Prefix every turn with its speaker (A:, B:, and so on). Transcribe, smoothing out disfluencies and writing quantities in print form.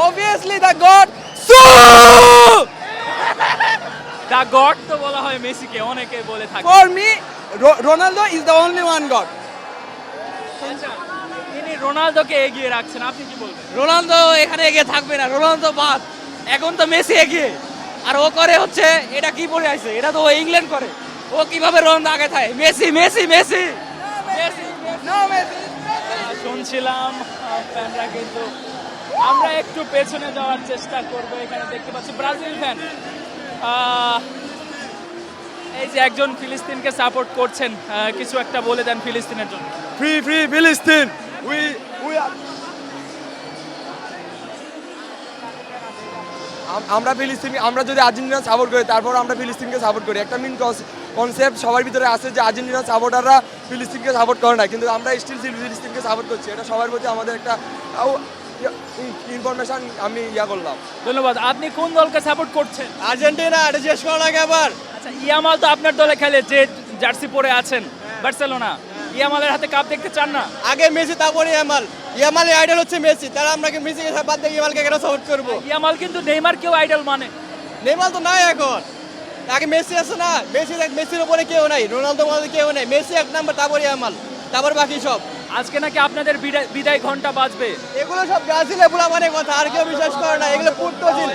A: Obviously the God. So
B: the God তো বলা হয় মেসিকে, অনেকে বলে থাকে।
A: for me, Ronaldo is the only one God.
B: আচ্ছা, তিনি রোনালদোকে এগিয়ে রাখছেন, আপনি কি বলবেন?
C: রোনালদো এখানে এগিয়ে থাকবে না, রোনালদো বাদ। এখন তো মেসি এগিয়ে, আর ও করে হচ্ছে এটা কি পড়ে আছে, এটা তো ও ইংল্যান্ড করে। ও কিভাবে রোনালদো আগে থাকে? Messi Messi Messi Messi.
A: No Messi.
B: শুনছিলাম ফ্যানরা, কিন্তু আমরা একটু পেছনে যাওয়ার চেষ্টা করব। এখানে দেখতে পাচ্ছি ব্রাজিল ফ্যান, এই যে একজন ফিলিস্তিনকে সাপোর্ট করছেন, কিছু একটা বলে দেন ফিলিস্তিনের জন্য।
A: Free Palestine. We are. আমরা ফিলিস্তিন, আমরা যদি আর্জেন্টিনা সাপোর্ট করি তারপর আমরা ফিলিস্তিনকে সাপোর্ট করি। একটা মেন কনসেপ্ট সবার ভিতরে আছে যে আর্জেন্টিনা সাপোর্টাররা ফিলিস্তিনকে সাপোর্ট করে না, কিন্তু আমরা স্টিল ফিলিস্তিনকে সাপোর্ট করছি। এটা সবার প্রতি আমাদের একটা ইনফরমেশন আমি করলাম।
B: ধন্যবাদ। আপনি কোন দলকে সাপোর্ট করছেন?
A: আর্জেন্টিনা, এটা শেষ করা লাগে আবার।
B: আচ্ছা, ইয়ামাল তো আপনার দলে খেলে, যে জার্সি পরে আছেন বার্সেলোনা, ইয়ামালের হাতে কাপ দেখতে চান না?
A: আগে মেসি তারপরে ইয়ামাল। ইয়ামালের আইডল হচ্ছে মেসি, তাহলে আমরা কি মেসিকে বাদ দিয়ে ইয়ামালকে কেন সাপোর্ট করব?
B: ইয়ামাল কিন্তু নেইমারকেও আইডল মানে।
A: নেইমার তো নাই এখন, আগে মেসি আছে না। মেসির উপরে কেউ নাই, রোনালদো মধ্যে কেউ নাই। মেসি এক নাম্বার, তারপরে ইয়ামাল, তারপর বাকি সব।
B: আজকে নাকি আপনাদের বিদায় ঘন্টা বাজবে।
A: এগুলো সব ব্রাজিলে বলা মানে কথা, আর কেউ বিশ্বাস করে না, এগুলো পুর্তজিল।